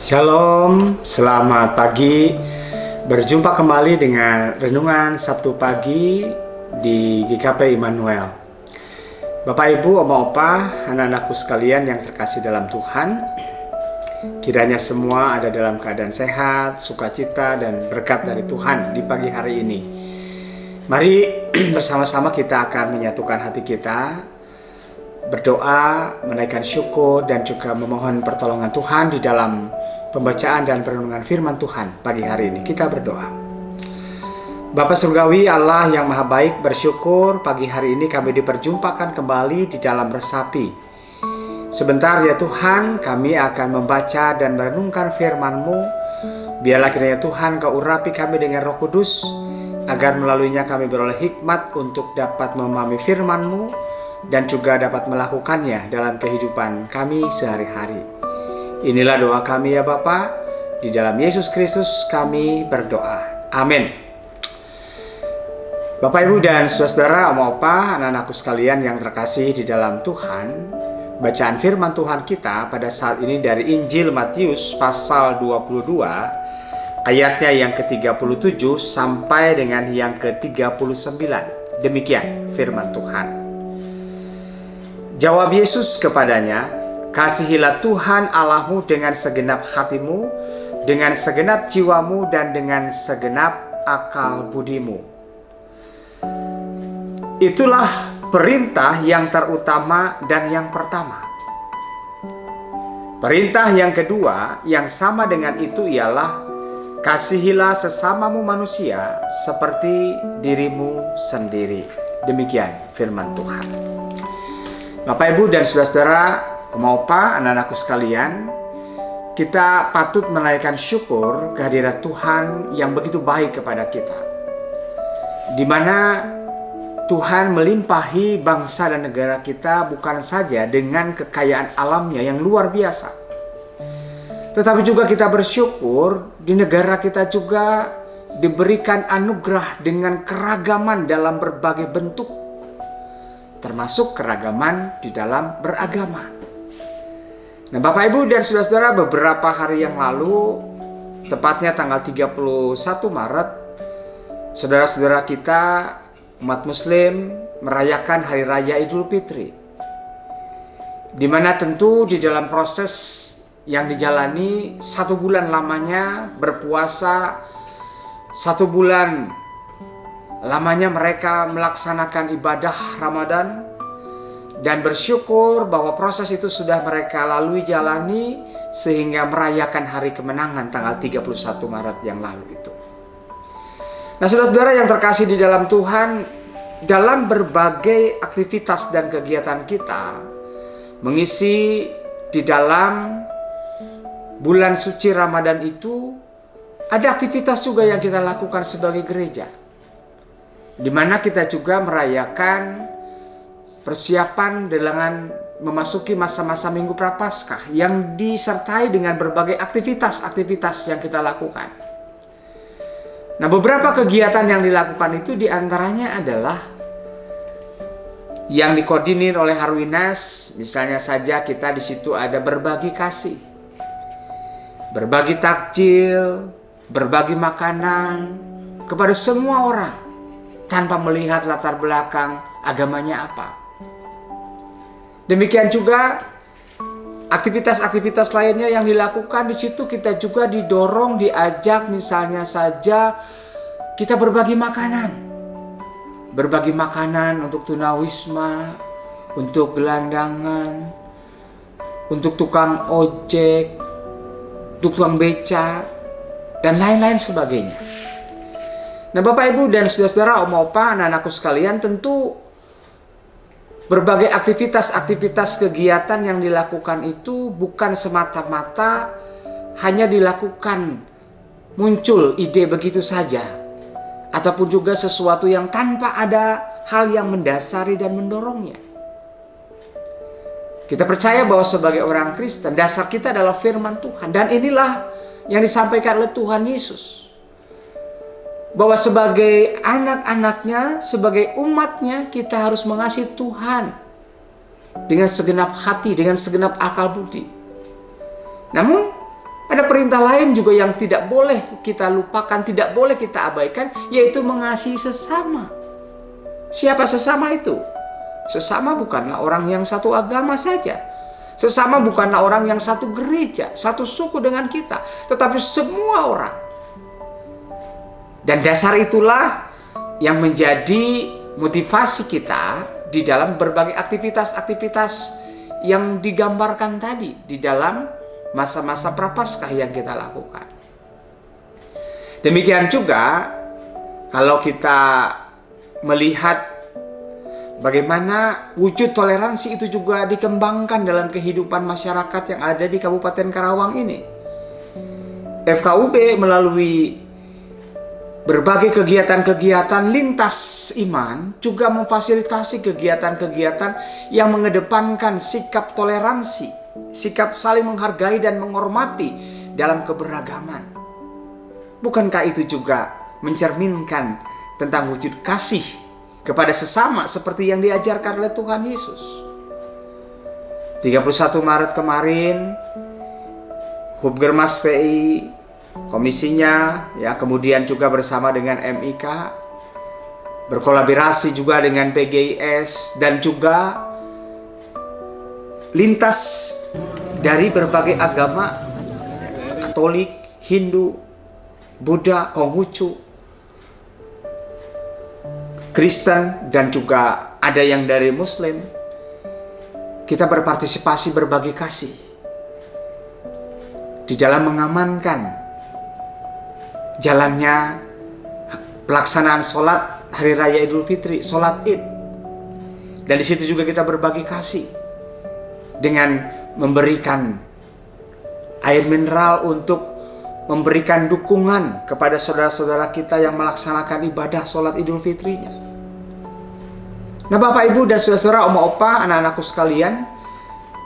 Shalom, selamat pagi. Berjumpa kembali dengan Renungan Sabtu Pagi di GKP Immanuel. Bapak, Ibu, Oma, Opa, anak-anakku sekalian yang terkasih dalam Tuhan, kiranya semua ada dalam keadaan sehat, sukacita, dan berkat dari Tuhan di pagi hari ini. Mari bersama-sama kita akan menyatukan hati kita, berdoa, menaikkan syukur, dan juga memohon pertolongan Tuhan di dalam pembacaan dan perenungan firman Tuhan pagi hari ini. Kita berdoa. Bapa Surgawi, Allah yang Maha Baik, bersyukur pagi hari ini kami diperjumpakan kembali di dalam resapi. Sebentar ya Tuhan, kami akan membaca dan merenungkan firman-Mu. Biarlah kiranya Tuhan Kau urapi kami dengan Roh Kudus, agar melaluinya kami beroleh hikmat untuk dapat memahami firman-Mu dan juga dapat melakukannya dalam kehidupan kami sehari-hari. Inilah doa kami ya Bapa, di dalam Yesus Kristus kami berdoa. Amin. Bapak, Ibu, dan saudara-saudara, Oma, Opa, anak-anakku sekalian yang terkasih di dalam Tuhan, bacaan firman Tuhan kita pada saat ini dari Injil Matius pasal 22, ayatnya yang ke-37 sampai dengan yang ke-39. Demikian firman Tuhan. Jawab Yesus kepadanya, "Kasihilah Tuhan Allahmu dengan segenap hatimu, dengan segenap jiwamu, dan dengan segenap akal budimu." Itulah perintah yang terutama dan yang pertama. Perintah yang kedua yang sama dengan itu ialah, "Kasihilah sesamamu manusia seperti dirimu sendiri." Demikian firman Tuhan. Bapak, Ibu, dan saudara-saudara, Oma, Opa, anak-anakku sekalian, kita patut menaikkan syukur kehadirat Tuhan yang begitu baik kepada kita, di mana Tuhan melimpahi bangsa dan negara kita bukan saja dengan kekayaan alamnya yang luar biasa, tetapi juga kita bersyukur di negara kita juga diberikan anugerah dengan keragaman dalam berbagai bentuk, termasuk keragaman di dalam beragama. Nah, Bapak, Ibu, dan saudara-saudara, beberapa hari yang lalu, tepatnya tanggal 31 Maret, saudara-saudara kita umat Muslim merayakan Hari Raya Idul Fitri, di mana tentu di dalam proses yang dijalani 1 bulan lamanya berpuasa, 1 bulan lamanya mereka melaksanakan ibadah Ramadan, dan bersyukur bahwa proses itu sudah mereka lalui jalani sehingga merayakan hari kemenangan tanggal 31 Maret yang lalu itu. Nah, saudara-saudara yang terkasih di dalam Tuhan, dalam berbagai aktivitas dan kegiatan kita mengisi di dalam bulan suci Ramadan itu, ada aktivitas juga yang kita lakukan sebagai gereja, di mana kita juga merayakan persiapan dengan memasuki masa-masa Minggu Prapaskah yang disertai dengan berbagai aktivitas-aktivitas yang kita lakukan. Nah, beberapa kegiatan yang dilakukan itu diantaranya adalah yang dikoordinir oleh Harwinas. Misalnya saja kita di situ ada berbagi kasih, berbagi takjil, berbagi makanan kepada semua orang tanpa melihat latar belakang agamanya apa. Demikian juga aktivitas-aktivitas lainnya yang dilakukan di situ, kita juga didorong, diajak, misalnya saja kita berbagi makanan untuk tunawisma, untuk gelandangan, untuk tukang ojek, untuk tukang beca, dan lain-lain sebagainya. Nah, Bapak, Ibu, dan saudara-saudara, Oma, Opa, anak-anakku sekalian, tentu berbagai aktivitas kegiatan yang dilakukan itu bukan semata-mata hanya dilakukan muncul ide begitu saja, ataupun juga sesuatu yang tanpa ada hal yang mendasari dan mendorongnya. Kita percaya bahwa sebagai orang Kristen, dasar kita adalah firman Tuhan, dan inilah yang disampaikan oleh Tuhan Yesus. bahwa sebagai anak-anaknya, sebagai umatnya, kita harus mengasihi Tuhan dengan segenap hati, dengan segenap akal budi. Namun ada perintah lain juga yang tidak boleh kita lupakan, tidak boleh kita abaikan, yaitu mengasihi sesama. Siapa sesama itu? Sesama bukanlah orang yang satu agama saja. Sesama bukanlah orang yang satu gereja, satu suku dengan kita, tetapi semua orang. Dan dasar itulah yang menjadi motivasi kita di dalam berbagai aktivitas-aktivitas yang digambarkan tadi di dalam masa-masa prapaskah yang kita lakukan. Demikian juga kalau kita melihat bagaimana wujud toleransi itu juga dikembangkan dalam kehidupan masyarakat yang ada di Kabupaten Karawang ini. FKUB melalui berbagai kegiatan-kegiatan lintas iman juga memfasilitasi kegiatan-kegiatan yang mengedepankan sikap toleransi, sikap saling menghargai dan menghormati dalam keberagaman. Bukankah itu juga mencerminkan tentang wujud kasih kepada sesama seperti yang diajarkan oleh Tuhan Yesus? 31 Maret kemarin, Hubgermas PI, komisinya, ya, kemudian juga bersama dengan MIK, berkolaborasi juga dengan PGIS, dan juga lintas dari berbagai agama, Katolik, Hindu, Buddha, Konghucu, Kristen, dan juga ada yang dari Muslim. Kita berpartisipasi berbagi kasih di dalam mengamankan jalannya pelaksanaan sholat Hari Raya Idul Fitri, sholat Id. Dan di situ juga kita berbagi kasih dengan memberikan air mineral untuk memberikan dukungan kepada saudara-saudara kita yang melaksanakan ibadah sholat Idul Fitrinya. Nah, Bapak, Ibu, dan saudara-saudara, Oma, Opa, anak-anakku sekalian,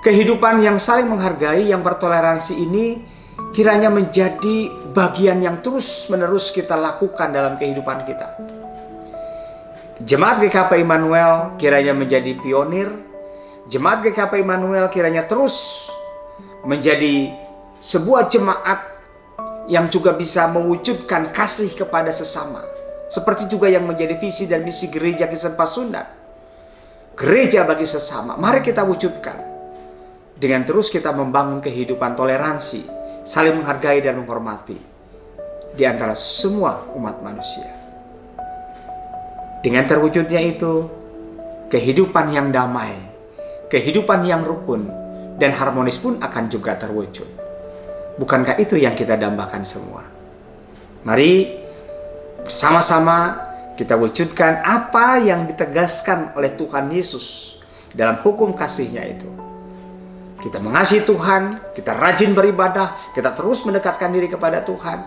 kehidupan yang saling menghargai, yang bertoleransi ini kiranya menjadi bagian yang terus-menerus kita lakukan dalam kehidupan kita. Jemaat GKP Immanuel kiranya menjadi pionir. Jemaat GKP Immanuel kiranya terus menjadi sebuah jemaat yang juga bisa mewujudkan kasih kepada sesama. Seperti juga yang menjadi visi dan misi Gereja Kristen Pasundan. Gereja bagi sesama. Mari kita wujudkan dengan terus kita membangun kehidupan toleransi, saling menghargai dan menghormati di antara semua umat manusia. Dengan terwujudnya itu, kehidupan yang damai, kehidupan yang rukun dan harmonis pun akan juga terwujud. Bukankah itu yang kita dambakan semua? Mari bersama-sama kita wujudkan apa yang ditegaskan oleh Tuhan Yesus dalam hukum kasih-Nya itu. Kita mengasihi Tuhan, kita rajin beribadah, kita terus mendekatkan diri kepada Tuhan,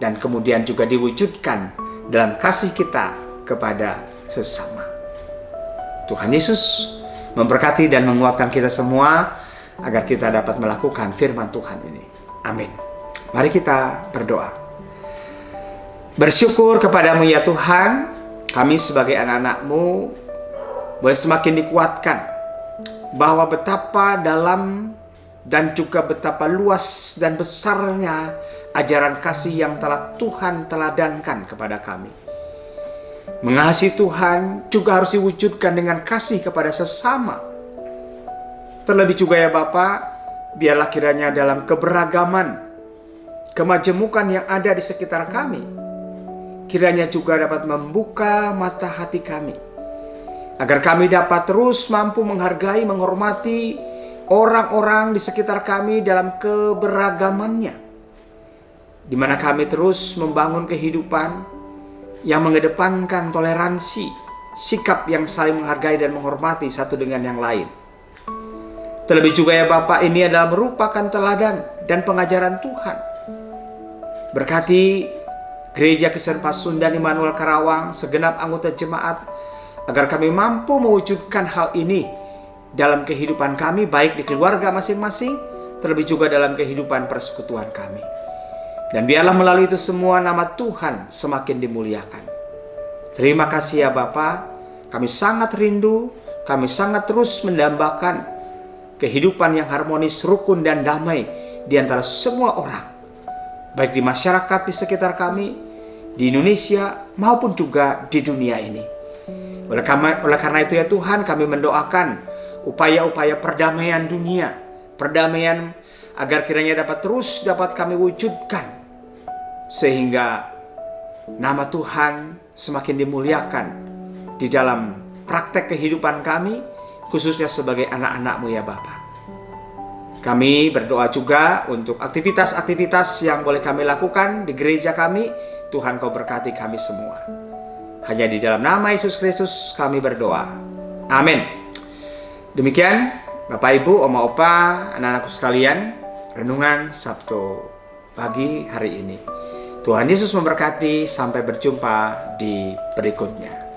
dan kemudian juga diwujudkan dalam kasih kita kepada sesama. Tuhan Yesus memberkati dan menguatkan kita semua agar kita dapat melakukan firman Tuhan ini. Amin. Mari kita berdoa. Bersyukur kepadamu ya Tuhan, kami sebagai anak-anak-Mu boleh semakin dikuatkan bahwa betapa dalam dan juga betapa luas dan besarnya ajaran kasih yang telah Tuhan teladankan kepada kami. Mengasihi Tuhan juga harus diwujudkan dengan kasih kepada sesama. Terlebih juga ya Bapa, biarlah kiranya dalam keberagaman, kemajemukan yang ada di sekitar kami, kiranya juga dapat membuka mata hati kami, agar kami dapat terus mampu menghargai, menghormati orang-orang di sekitar kami dalam keberagamannya, di mana kami terus membangun kehidupan yang mengedepankan toleransi, sikap yang saling menghargai dan menghormati satu dengan yang lain. Terlebih juga ya Bapak, ini adalah merupakan teladan dan pengajaran Tuhan. Berkati Gereja Kristen Pasundan Immanuel Karawang, segenap anggota jemaat, agar kami mampu mewujudkan hal ini dalam kehidupan kami, baik di keluarga masing-masing, terlebih juga dalam kehidupan persekutuan kami. Dan biarlah melalui itu semua nama Tuhan semakin dimuliakan. Terima kasih ya Bapa, kami sangat rindu, kami sangat terus mendambakan kehidupan yang harmonis, rukun dan damai di antara semua orang, baik di masyarakat di sekitar kami, di Indonesia maupun juga di dunia ini. Oleh karena itu ya Tuhan, kami mendoakan upaya-upaya perdamaian dunia, perdamaian agar kiranya dapat kami wujudkan, sehingga nama Tuhan semakin dimuliakan di dalam praktek kehidupan kami, khususnya sebagai anak-anak-Mu ya Bapa. Kami berdoa juga untuk aktivitas-aktivitas yang boleh kami lakukan di gereja kami. Tuhan Kau berkati kami semua. Hanya di dalam nama Yesus Kristus kami berdoa. Amin. Demikian Bapak Ibu, Oma Opa, anak-anakku sekalian, renungan Sabtu pagi hari ini. Tuhan Yesus memberkati, sampai berjumpa di berikutnya.